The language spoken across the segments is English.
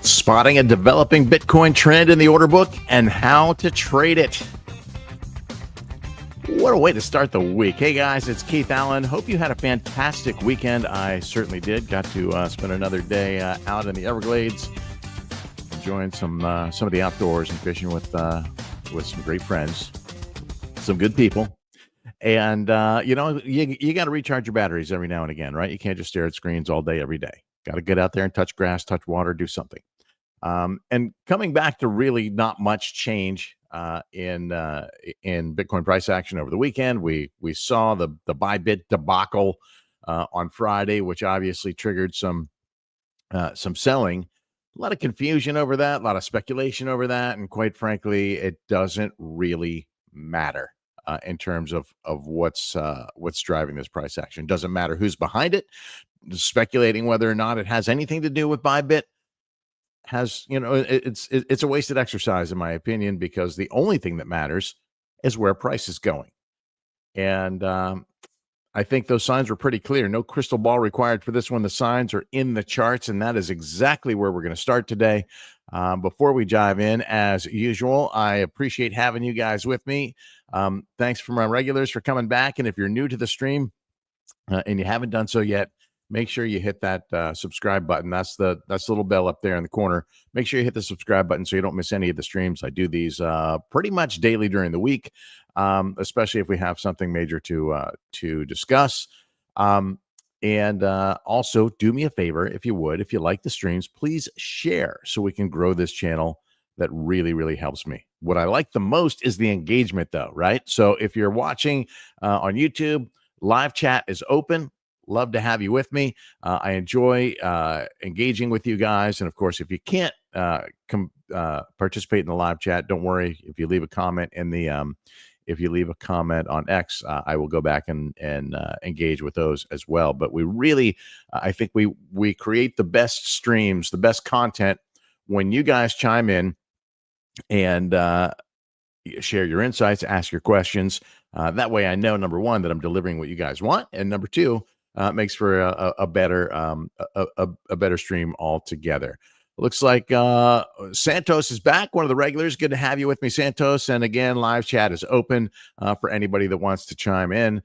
spotting a developing Bitcoin trend in the order book, and how to trade it. What a way to start the week. Hey guys, it's Keith Allen. Hope you had a fantastic weekend. I certainly did. Got to spend another day out in the Everglades, enjoying some of the outdoors and fishing with some great friends, some good people. And you got to recharge your batteries every now and again, right? You can't just stare at screens all day, every day. Got to get out there and touch grass, touch water, do something. And coming back to really not much change in Bitcoin price action over the weekend, we saw the ByBit debacle on Friday, which obviously triggered some selling. A lot of confusion over that, a lot of speculation over that, and quite frankly, it doesn't really matter in terms of what's driving this price action. Doesn't matter who's behind it. Speculating whether or not it has anything to do with ByBit it's a wasted exercise in my opinion, because the only thing that matters is where price is going. And I think those signs were pretty clear. No crystal ball required for this one. The signs are in the charts, and that is exactly where we're going to start today. Before we dive in, as usual, I appreciate having you guys with me. Thanks for my regulars for coming back. And if you're new to the stream and you haven't done so yet, make sure you hit that subscribe button. That's the little bell up there in the corner. Make sure you hit the subscribe button so you don't miss any of the streams. I do these pretty much daily during the week, especially if we have something major to discuss. And also do me a favor, if you would, if you like the streams, please share so we can grow this channel. That really, really helps me. What I like the most is the engagement, though, right? So if you're watching on YouTube, live chat is open. Love to have you with me. I enjoy engaging with you guys. And of course, if you can't participate in the live chat, don't worry. If you leave a comment if you leave a comment on X, I will go back and engage with those as well. But we really, I think we create the best streams, the best content when you guys chime in and share your insights, ask your questions. That way I know, number one, that I'm delivering what you guys want. And number two, makes for a better stream altogether. Looks like Santos is back, one of the regulars. Good to have you with me, Santos. And again, live chat is open for anybody that wants to chime in.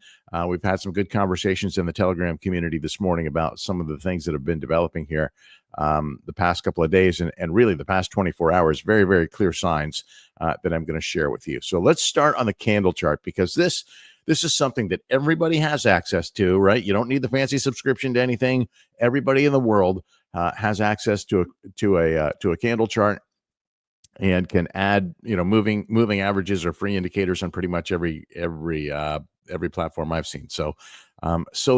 We've had some good conversations in the Telegram community this morning about some of the things that have been developing here the past couple of days and really the past 24 hours. Very, very clear signs that I'm going to share with you. So let's start on the candle chart, because this is something that everybody has access to, right? You don't need the fancy subscription to anything. Everybody in the world has access to a candle chart and can add, moving averages or free indicators on pretty much every platform I've seen. So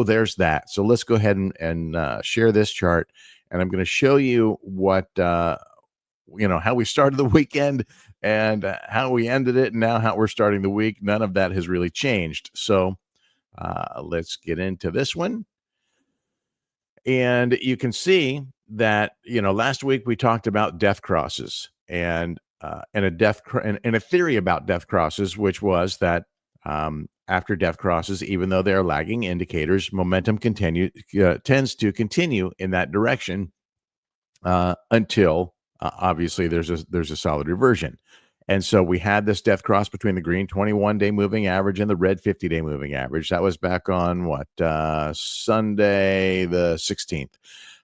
there's that. So let's go ahead and share this chart, and I'm going to show you what how we started the weekend and how we ended it, and now how we're starting the week. None of that has really changed. So let's get into this one. And you can see that, last week we talked about death crosses and a theory about death crosses, which was that after death crosses, even though they're lagging indicators, momentum tends to continue in that direction until obviously there's a solid reversion. And so we had this death cross between the green 21-day moving average and the red 50-day moving average. That was back on Sunday the 16th,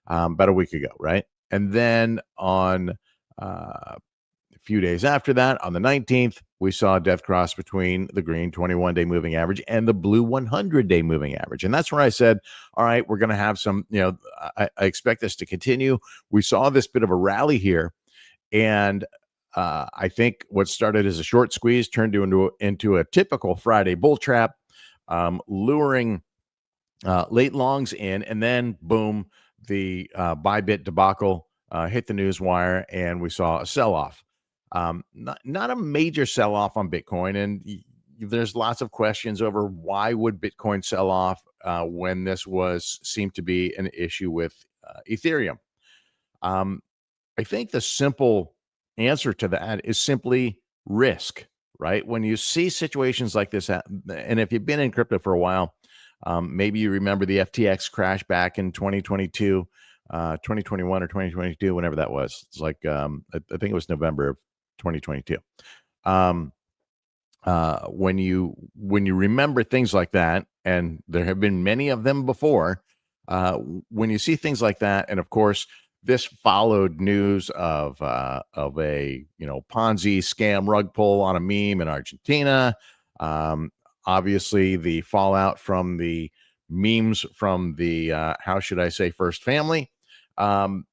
about a week ago, right? And then on a few days after that, on the 19th, we saw a death cross between the green 21-day moving average and the blue 100-day moving average. And that's where I said, all right, we're going to have some, I expect this to continue. We saw this bit of a rally here, and I think what started as a short squeeze turned into a typical Friday bull trap, luring late longs in, and then boom, the ByBit debacle hit the news wire, and we saw a sell-off. Not a major sell-off on Bitcoin, and there's lots of questions over why would Bitcoin sell off when this seemed to be an issue with Ethereum. I think the simple answer to that is simply risk, right? When you see situations like this, and if you've been in crypto for a while, maybe you remember the FTX crash back in 2022. 2021 or 2022, whenever that was. It's like I think it was November of 2022. Um, when you remember things like that, and there have been many of them before, when you see things like that, and of course this followed news of a Ponzi scam rug pull on a meme in Argentina. Um, Obviously, the fallout from the memes from the how should I say first family. Um,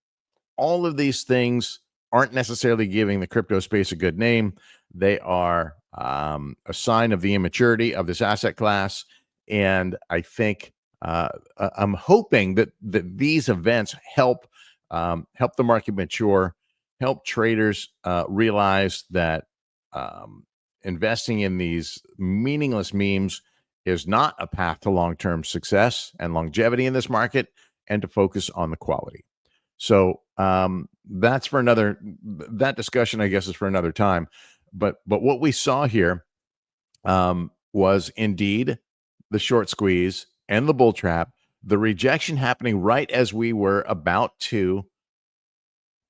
all of these things aren't necessarily giving the crypto space a good name. They are a sign of the immaturity of this asset class. And I think I'm hoping that these events help the market mature, help traders realize that investing in these meaningless memes is not a path to long-term success and longevity in this market, and to focus on the quality. So that's for another. That discussion, I guess, is for another time. But what we saw here was indeed the short squeeze and the bull trap, the rejection happening right as we were about to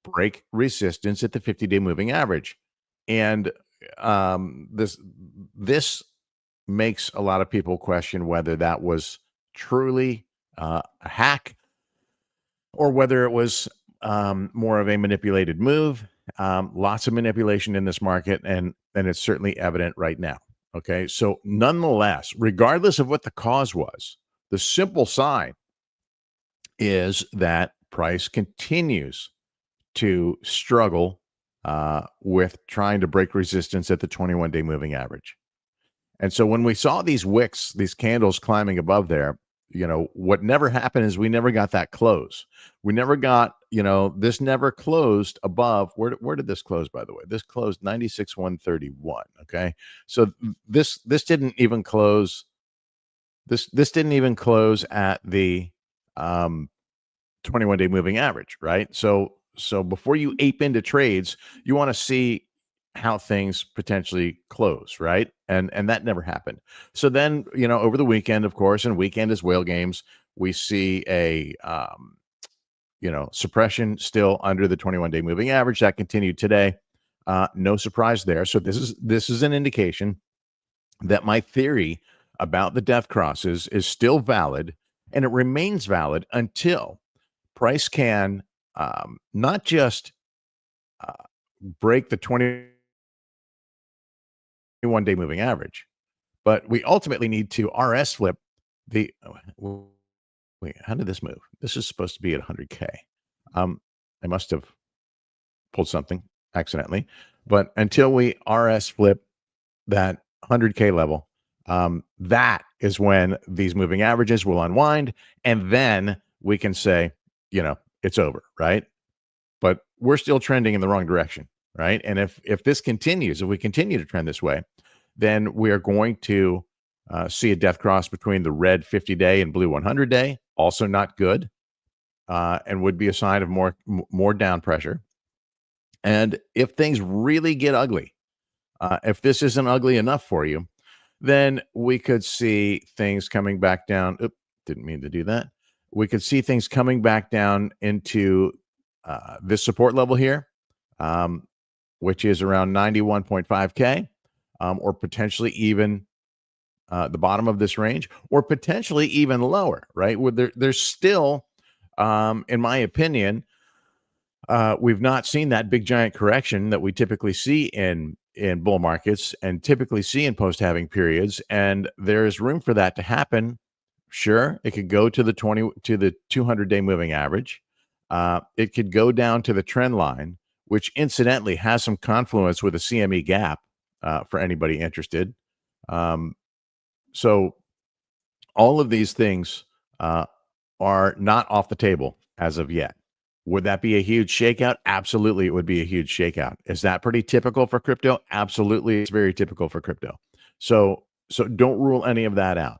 break resistance at the 50-day moving average, and this makes a lot of people question whether that was truly a hack, or whether it was more of a manipulated move. Lots of manipulation in this market, and it's certainly evident right now. Okay, so nonetheless, regardless of what the cause was, the simple sign is that price continues to struggle with trying to break resistance at the 21-day moving average. And so when we saw these wicks, these candles climbing above there, what never happened is we never got that close. We never got, this never closed above. Where did this close, by the way? This closed 96,131. Okay. So this didn't even close. This didn't even close at the 21-day moving average, right? So before you ape into trades, you want to see how things potentially close, right? And that never happened. So then, over the weekend, of course, and weekend is whale games, we see a suppression still under the 21-day moving average that continued today. No surprise there. So this is an indication that my theory about the death crosses is still valid, and it remains valid until price can not just break the 21-day moving average, but we ultimately need to RS flip the. Wait, how did this move? This is supposed to be at 100K. I must have pulled something accidentally, but until we RS flip that 100K level, that is when these moving averages will unwind, and then we can say, it's over, right? But we're still trending in the wrong direction, right? And if this continues, if we continue to trend this way, then we are going to see a death cross between the red 50-day and blue 100-day. Also not good, and would be a sign of more down pressure. And if things really get ugly, if this isn't ugly enough for you, then we could see things coming back down. Oops, didn't mean to do that. We could see things coming back down into this support level here, which is around 91.5K, or potentially even the bottom of this range, or potentially even lower, right? There's still, in my opinion, we've not seen that big giant correction that we typically see in bull markets and typically see in post-halving periods, and there's room for that to happen. Sure, it could go to the 200-day moving average. It could go down to the trend line, which incidentally has some confluence with a CME gap for anybody interested. So all of these things are not off the table as of yet. Would that be a huge shakeout? Absolutely, it would be a huge shakeout. Is that pretty typical for crypto? Absolutely, it's very typical for crypto. So don't rule any of that out.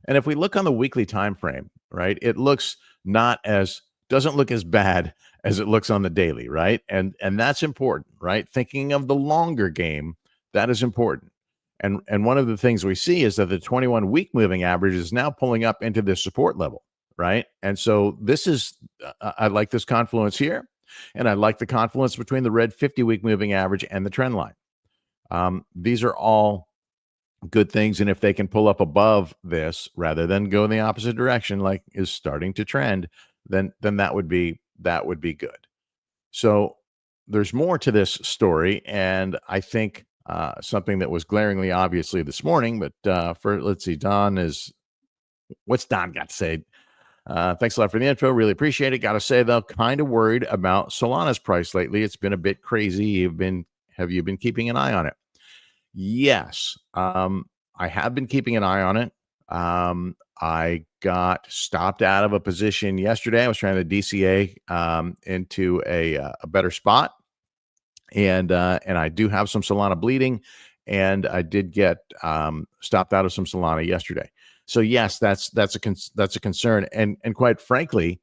And if we look on the weekly time frame, right, it doesn't look as bad as it looks on the daily, right? And that's important, right? Thinking of the longer game, that is important. And one of the things we see is that the 21-week moving average is now pulling up into this support level, right? And so this is, I like this confluence here, and I like the confluence between the red 50-week moving average and the trend line. These are all good things, and if they can pull up above this rather than go in the opposite direction, like is starting to trend, then that would be good. So there's more to this story, and I think something that was glaringly obviously this morning. But for let's see, Don is what's Don got to say? Thanks a lot for the intro. Really appreciate it. Got to say though, kind of worried about Solana's price lately. It's been a bit crazy. Have you been keeping an eye on it? Yes, I have been keeping an eye on it. I got stopped out of a position yesterday. I was trying to DCA into a better spot, and I do have some Solana bleeding, and I did get stopped out of some Solana yesterday. So yes, that's a concern, and quite frankly,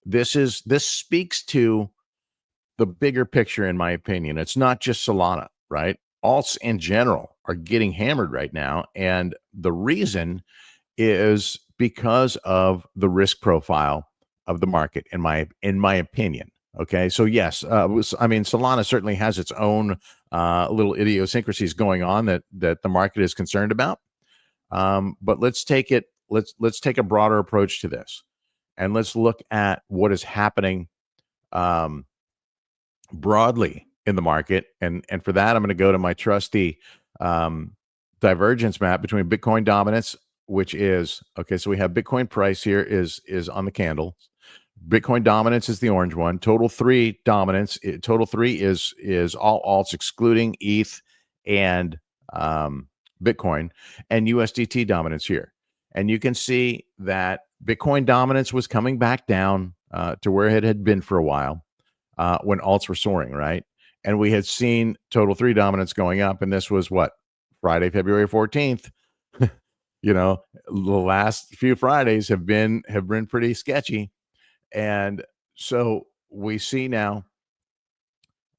this speaks to the bigger picture, in my opinion. It's not just Solana, right? Alts in general are getting hammered right now, and the reason is because of the risk profile of the market, in my opinion. Okay, so yes, I mean Solana certainly has its own little idiosyncrasies going on that the market is concerned about. But let's take it. Let's take a broader approach to this, and let's look at what is happening um, broadly in the market. And for that, I'm going to go to my trusty um, divergence map between Bitcoin dominance, which is okay. So we have Bitcoin price here is on the candle. Bitcoin dominance is the orange one. Total three dominance. Total three is all alts excluding ETH and Bitcoin, and USDT dominance here. And you can see that Bitcoin dominance was coming back down to where it had been for a while when alts were soaring, right? And we had seen total three dominance going up, and this was what, Friday, February 14th. The last few Fridays have been pretty sketchy. And so we see now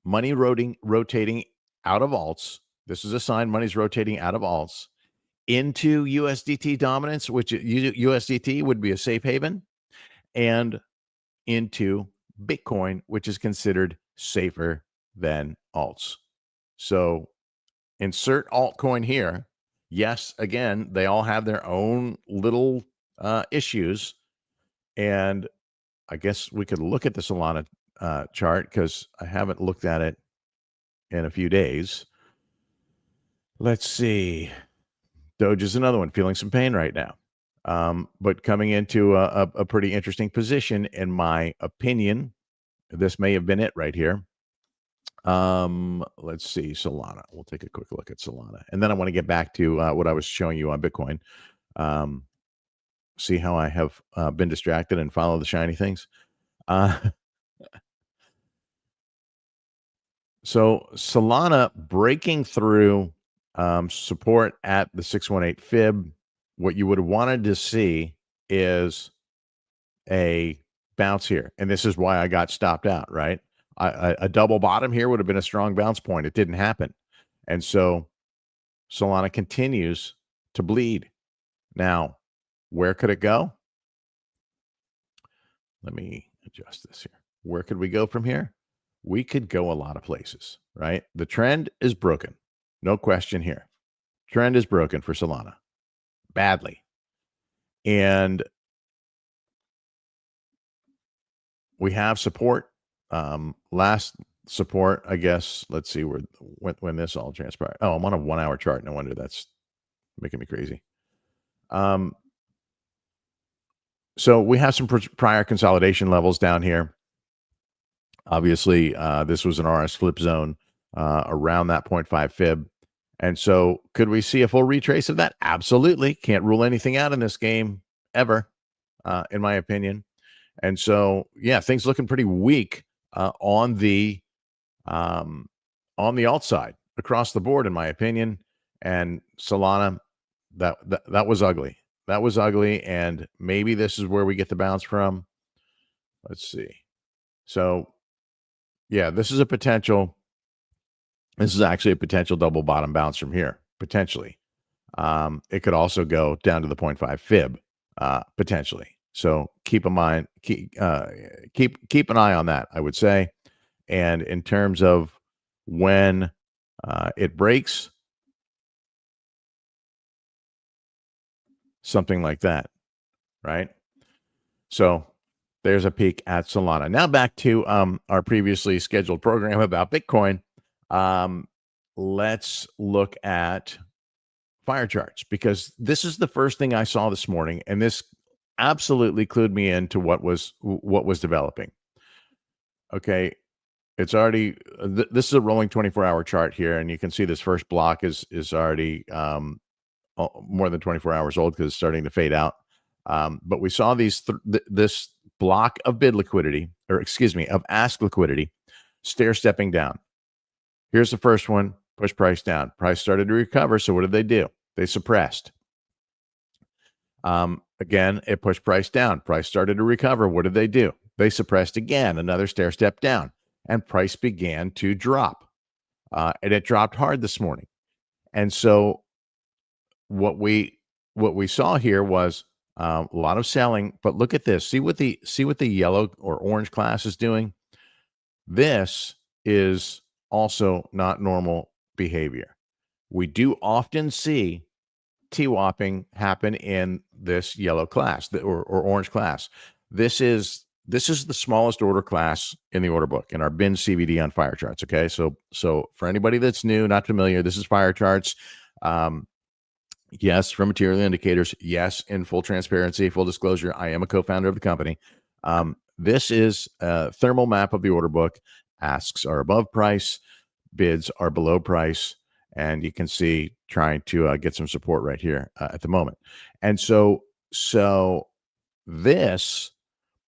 money rotating out of alts. This is a sign money's rotating out of alts into USDT dominance, which USDT would be a safe haven, and into Bitcoin, which is considered safer than alts. So insert altcoin here. Yes, again, they all have their own little issues. And I guess we could look at the Solana chart because I haven't looked at it in a few days. Let's see. Doge is another one feeling some pain right now, but coming into a pretty interesting position, in my opinion. This may have been it right here. Let's see, Solana. We'll take a quick look at Solana, and then I want to get back to what I was showing you on Bitcoin. See how I have been distracted and follow the shiny things. So Solana breaking through support at the 618 fib. What you would have wanted to see is a bounce here, and this is why I got stopped out, right? A double bottom here would have been a strong bounce point. It didn't happen, and so Solana continues to bleed. Now, where could it go? Let me adjust this here. Where could we go from here? We could go a lot of places, right? The trend is broken. No question here. Trend is broken for Solana badly. And we have support. Last support, I guess. Let's see when this all transpired. Oh, I'm on a 1 hour chart. No wonder that's making me crazy. So we have some prior consolidation levels down here. Obviously, this was an RS flip zone around that 0.5 fib. And so could we see a full retrace of that? Absolutely. Can't rule anything out in this game ever, in my opinion. And so, yeah, things looking pretty weak on the alt side across the board, in my opinion. And Solana, that was ugly. That was ugly. And maybe this is where we get the bounce from. Let's see. So, yeah, this is actually a potential double bottom bounce from here, potentially. It could also go down to the 0.5 fib, potentially. So keep in mind, keep an eye on that, I would say. And in terms of when it breaks, something like that, right? So there's a peek at Solana. Now back to our previously scheduled program about Bitcoin. Let's look at FireCharts, because this is the first thing I saw this morning, and this absolutely clued me into what was developing. Okay, it's already this is a rolling 24-hour chart here, and you can see this first block is already more than 24 hours old because it's starting to fade out. But we saw this block of bid liquidity, or excuse me, of ask liquidity, stair stepping down. Here's the first one, push price down. Price started to recover. So what did they do? They suppressed. Again, it pushed price down. Price started to recover. What did they do? They suppressed again, another stair step down, and price began to drop. And it dropped hard this morning. And so what we saw here was a lot of selling. But look at this. See what the yellow or orange class is doing. This is also not normal behavior. We do often see T-whopping happen in this yellow class or orange class. This is the smallest order class in the order book in our bin CVD on FireCharts. Okay, so for anybody that's new, not familiar, this is FireCharts. Yes, from material indicators. Yes, in full transparency, full disclosure, I am a co-founder of the company. This is a thermal map of the order book. Asks are above price, bids are below price, and you can see trying to get some support right here at the moment. And so this,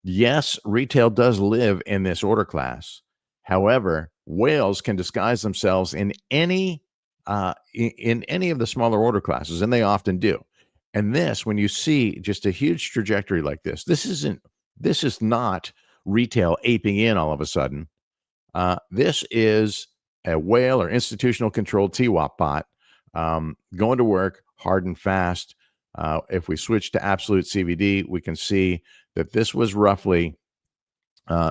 yes, retail does live in this order class. However, whales can disguise themselves in any of the smaller order classes, and they often do. And this, when you see just a huge trajectory like this, this is not retail aping in all of a sudden. This is a whale or institutional controlled TWAP bot going to work hard and fast. If we switch to absolute CVD, we can see that this was roughly.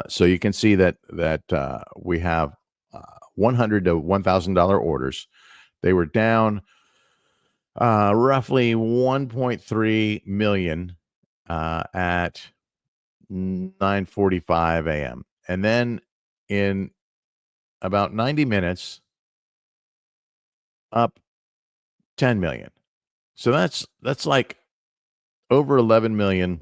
So you can see that we have $100 to $1,000 orders. They were down roughly 1.3 million at 9:45 a.m. And then in about 90 minutes, up 10 million. So that's like over 11 million,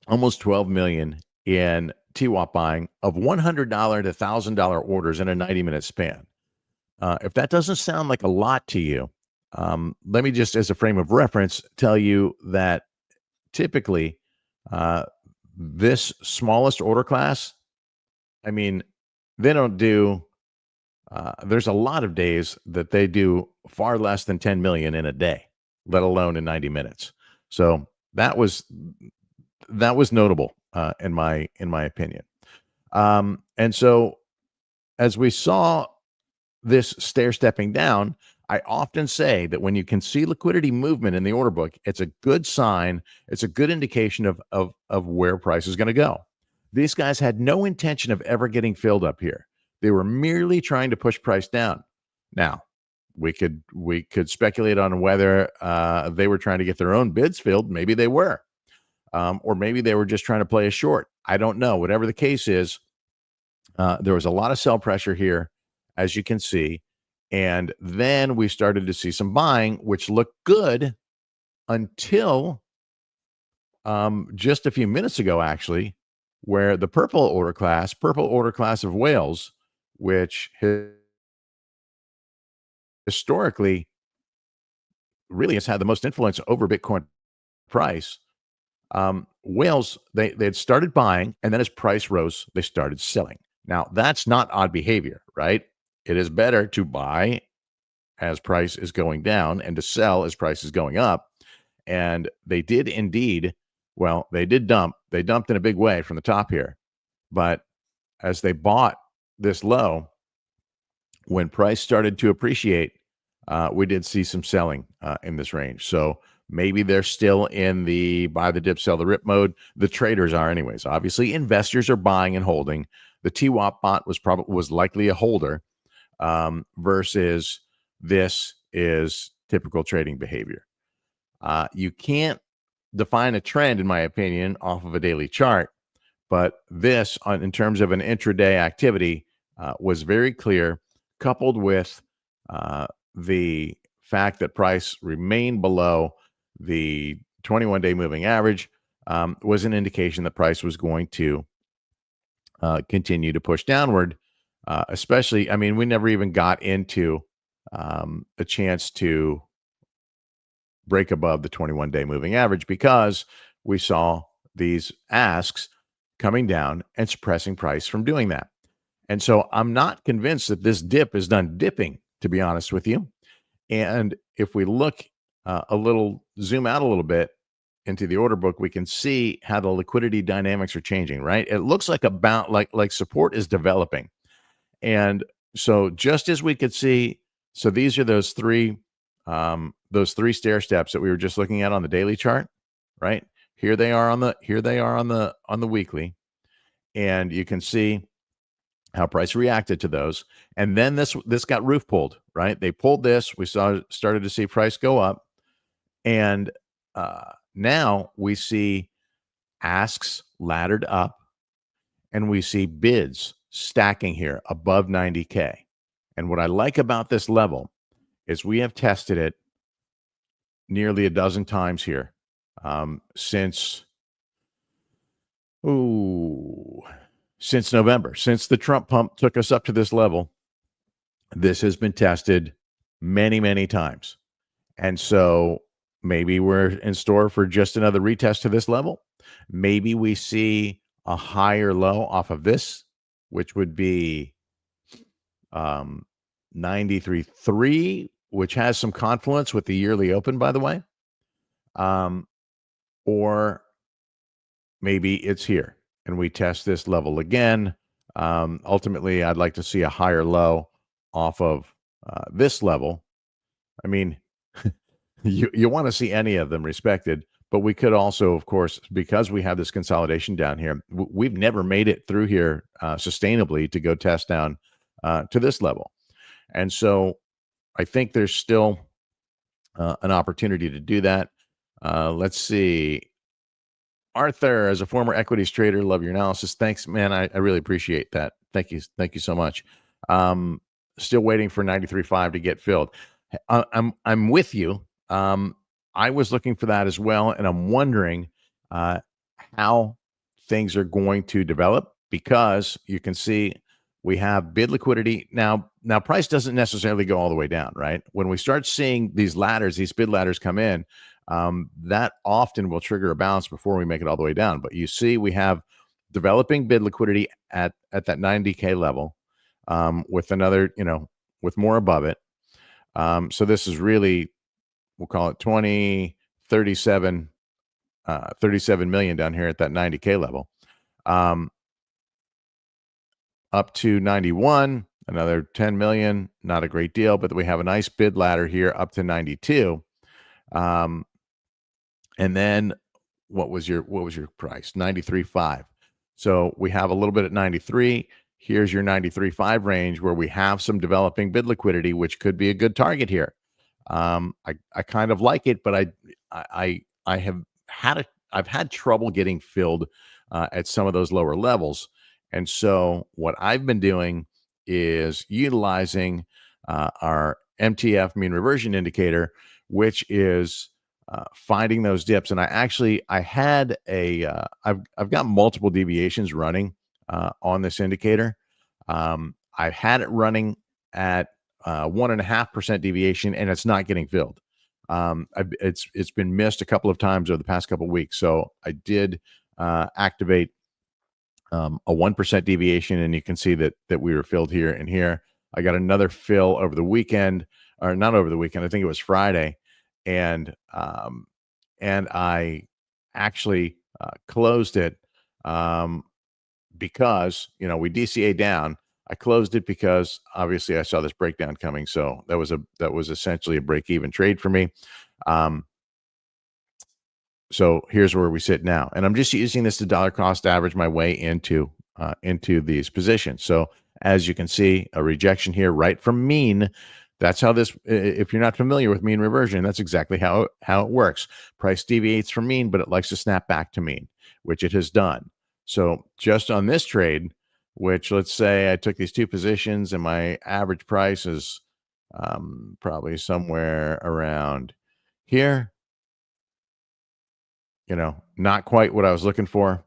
almost 12 million in TWAP buying of $100 to $1,000 orders in a 90-minute span. If that doesn't sound like a lot to you, let me just, as a frame of reference, tell you that typically this smallest order class, I mean, they don't do, there's a lot of days that they do far less than 10 million in a day, let alone in 90 minutes. So that was notable in my opinion. And so as we saw this stair stepping down, I often say that when you can see liquidity movement in the order book, it's a good sign. It's a good indication of where price is going to go. These guys had no intention of ever getting filled up here. They were merely trying to push price down. Now, we could speculate on whether they were trying to get their own bids filled. Maybe they were. Or maybe they were just trying to play a short. I don't know. Whatever the case is, there was a lot of sell pressure here, as you can see. And then we started to see some buying, which looked good until just a few minutes ago, actually, where the purple order class of whales, which historically really has had the most influence over Bitcoin price, whales, they had started buying, and then as price rose, they started selling. Now, that's not odd behavior, right? It is better to buy as price is going down and to sell as price is going up. And they did indeed, well, they did dump. They dumped in a big way from the top here. But as they bought this low, when price started to appreciate, we did see some selling in this range. So Maybe they're still in the buy the dip, sell the rip mode. The traders are anyways. Obviously, investors are buying and holding. The TWAP bot was likely a holder, versus this is typical trading behavior. You can't define a trend, in my opinion, off of a daily chart, but this, in terms of an intraday activity, was very clear, coupled with the fact that price remained below the 21-day moving average, was an indication that price was going to continue to push downward. Especially, I mean, we never even got into a chance to break above the 21-day moving average because we saw these asks coming down and suppressing price from doing that. And so I'm not convinced that this dip is done dipping, to be honest with you. And if we look zoom out a little bit into the order book, we can see how the liquidity dynamics are changing, right? It looks like like support is developing. And so just as we could see, so these are those three stair steps that we were just looking at on the daily chart, right? Here they are on the weekly, and you can see how price reacted to those. And then this got roof pulled, right? They pulled this. We started to see price go up, and now we see asks laddered up, and we see bids stacking here above 90K. And what I like about this level is we have tested it nearly a dozen times here since November, since the Trump pump took us up to this level. This has been tested many, many times. And so maybe we're in store for just another retest to this level. Maybe we see a higher low off of this, which would be 93.3, which has some confluence with the yearly open, by the way. Or maybe it's here and we test this level again. Ultimately, I'd like to see a higher low off of this level. I mean, you want to see any of them respected, but we could also, of course, because we have this consolidation down here, we've never made it through here sustainably to go test down to this level. And so I think there's still an opportunity to do that. Let's see. Arthur, as a former equities trader, love your analysis. Thanks, man. I really appreciate that. Thank you. Thank you so much. Still waiting for 93.5 to get filled. I'm with you. I was looking for that as well, and I'm wondering how things are going to develop, because you can see we have bid liquidity now. Price doesn't necessarily go all the way down, right? When we start seeing these bid ladders come in, that often will trigger a bounce before we make it all the way down. But you see, we have developing bid liquidity at that 90K level, with another, with more above it. So this is really, we'll call it 37 million down here at that 90K level. Up to 91, another 10 million, not a great deal, but we have a nice bid ladder here up to 92. And then what was your price? 93.5. So we have a little bit at 93. Here's your 93.5 range where we have some developing bid liquidity, which could be a good target here. I kind of like it, but I've had trouble getting filled at some of those lower levels. And so what I've been doing is utilizing our MTF, mean reversion indicator, which is finding those dips. And I've got multiple deviations running on this indicator. I've had it running at 1.5% deviation, and it's not getting filled. It's been missed a couple of times over the past couple of weeks. So I did activate a 1% deviation, and you can see that we were filled here and here. I got another fill over the weekend, or not over the weekend. I think it was Friday, and I actually closed it because we DCA down. I closed it because obviously I saw this breakdown coming, so that was essentially a break-even trade for me. So here's where we sit now, and I'm just using this to dollar cost average my way into these positions. So as you can see, a rejection here right from mean. That's how this. If you're not familiar with mean reversion, that's exactly how it works. Price deviates from mean, but it likes to snap back to mean, which it has done. So just on this trade, which let's say I took these two positions, and my average price is probably somewhere around here. Not quite what I was looking for.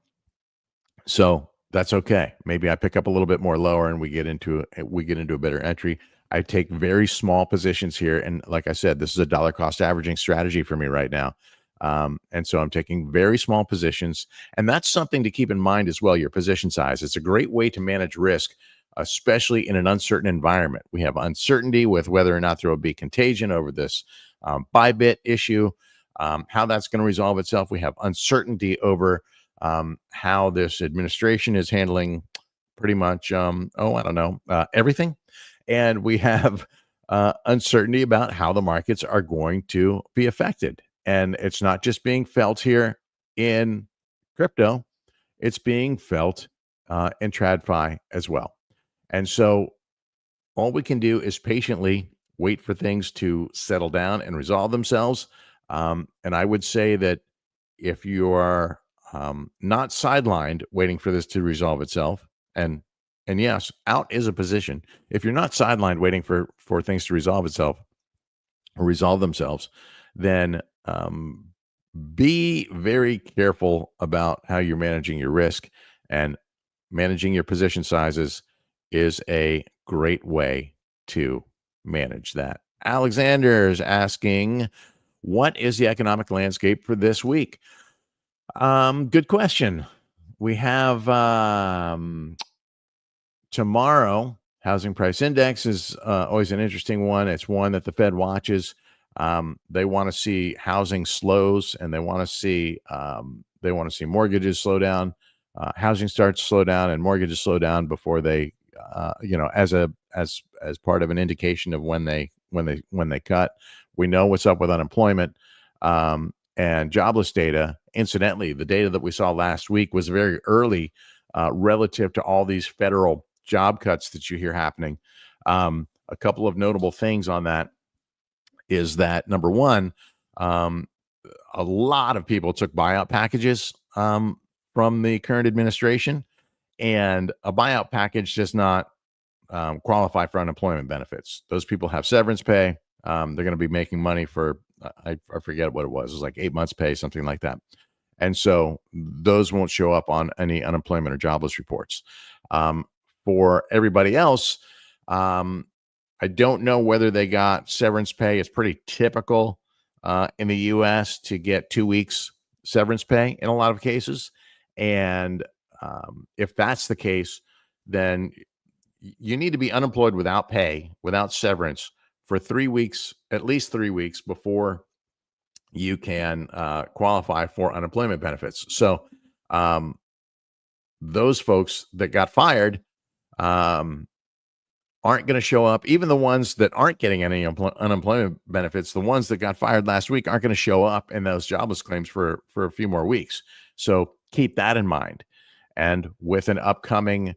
So that's okay. Maybe I pick up a little bit more lower and we get into a better entry. I take very small positions here. And like I said, this is a dollar cost averaging strategy for me right now. And so I'm taking very small positions. And that's something to keep in mind as well, your position size. It's a great way to manage risk, especially in an uncertain environment. We have uncertainty with whether or not there will be contagion over this ByBit issue, how that's going to resolve itself. We have uncertainty over how this administration is handling pretty much, I don't know, everything. And we have uncertainty about how the markets are going to be affected. And it's not just being felt here in crypto, it's being felt in TradFi as well. And so all we can do is patiently wait for things to settle down and resolve themselves. And I would say that if you are not sidelined waiting for this to resolve itself, and yes, out is a position. If you're not sidelined waiting for things to resolve itself or resolve themselves, then be very careful about how you're managing your risk, and managing your position sizes is a great way to manage that. Alexander is asking, what is the economic landscape for this week? Good question. We have tomorrow. Housing price index is always an interesting one. It's one that the Fed watches. They want to see housing slows, and they want to see mortgages slow down. Housing starts to slow down, and mortgages slow down before they, as part of an indication of when they cut. We know what's up with unemployment and jobless data. Incidentally, the data that we saw last week was very early relative to all these federal job cuts that you hear happening. A couple of notable things on that is that, number one, a lot of people took buyout packages from the current administration, and a buyout package does not qualify for unemployment benefits. Those people have severance pay. They're going to be making money for, I forget what it was. It was like 8 months pay, something like that. And so those won't show up on any unemployment or jobless reports. For everybody else, I don't know whether they got severance pay. It's pretty typical in the U.S. to get 2 weeks severance pay in a lot of cases. And if that's the case, then you need to be unemployed without pay, without severance, for 3 weeks, at least 3 weeks, before you can qualify for unemployment benefits. So those folks that got fired aren't going to show up. Even the ones that aren't getting any unemployment benefits, the ones that got fired last week aren't going to show up in those jobless claims for a few more weeks. So keep that in mind. And with an upcoming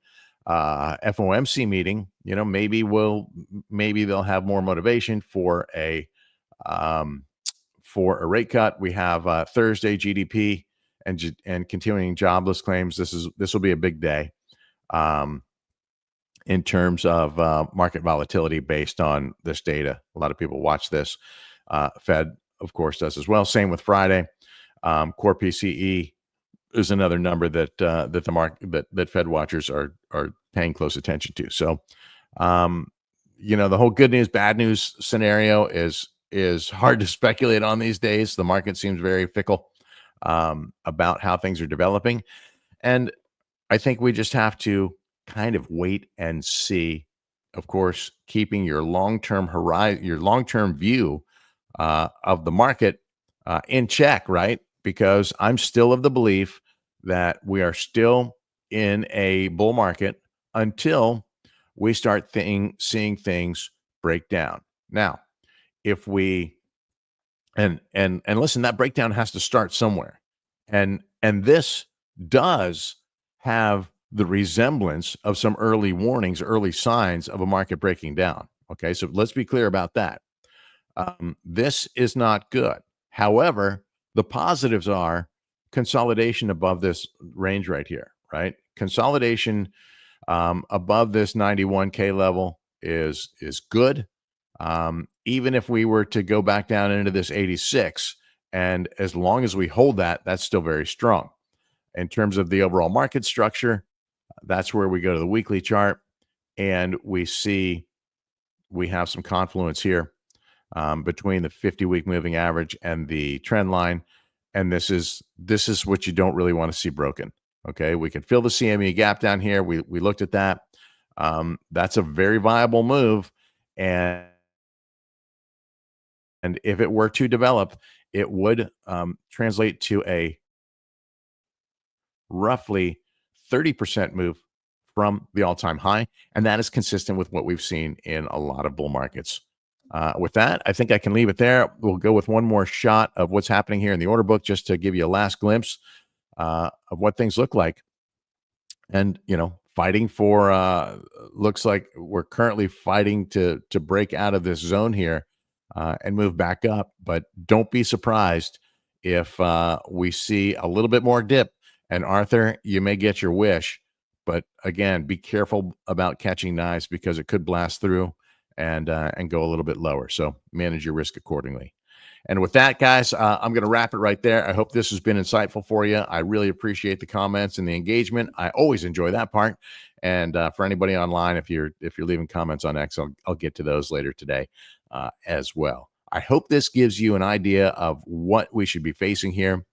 FOMC meeting, maybe they'll have more motivation for a rate cut. We have Thursday GDP and continuing jobless claims. This will be a big day in terms of market volatility based on this data. A lot of people watch this. Fed, of course, does as well. Same with Friday. Core PCE is another number that the market that Fed watchers are paying close attention to. So, the whole good news, bad news scenario is hard to speculate on these days. The market seems very fickle about how things are developing, and I think we just have to kind of wait and see. Of course, keeping your long-term horizon, your long-term view of the market in check, right? Because I'm still of the belief that we are still in a bull market until we start seeing things break down. Now, if we and listen, that breakdown has to start somewhere. And this does have the resemblance of some early warnings, early signs of a market breaking down. Okay, so let's be clear about that. This is not good. However, the positives are consolidation above this range right here, right? Consolidation above this 91K level is good. Even if we were to go back down into this 86, and as long as we hold that, that's still very strong. In terms of the overall market structure, that's where we go to the weekly chart and we see we have some confluence here between the 50-week moving average and the trend line, and this is what you don't really want to see broken. Okay, we can fill the CME gap down here. We looked at that. That's a very viable move, and if it were to develop, it would translate to a roughly 30% move from the all-time high, and that is consistent with what we've seen in a lot of bull markets. With that, I think I can leave it there. We'll go with one more shot of what's happening here in the order book just to give you a last glimpse of what things look like. And, fighting for looks like we're currently fighting to break out of this zone here and move back up. But don't be surprised if we see a little bit more dip. And Arthur, you may get your wish, but again, be careful about catching knives because it could blast through and go a little bit lower. So manage your risk accordingly. And with that, guys, I'm going to wrap it right there. I hope this has been insightful for you. I really appreciate the comments and the engagement. I always enjoy that part. And for anybody online, if you're leaving comments on X, I'll get to those later today as well. I hope this gives you an idea of what we should be facing here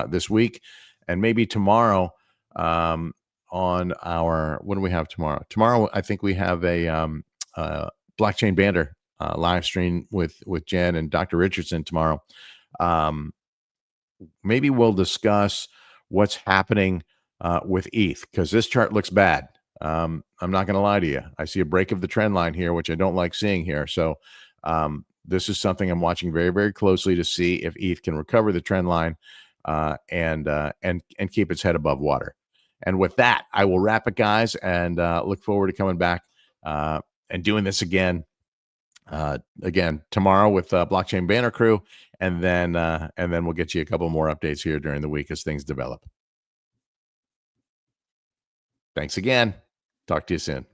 this week, and maybe tomorrow on our, what do we have tomorrow? Tomorrow, I think we have a blockchain banter live stream with Jen and Dr. Richardson tomorrow. Maybe we'll discuss what's happening with ETH, because this chart looks bad. I'm not going to lie to you. I see a break of the trend line here, which I don't like seeing here. So this is something I'm watching very, very closely to see if ETH can recover the trend line and keep its head above water. And with that, I will wrap it, guys, and look forward to coming back and doing this again tomorrow with Blockchain Banner Crew, and then we'll get you a couple more updates here during the week as things develop. Thanks again. Talk to you soon.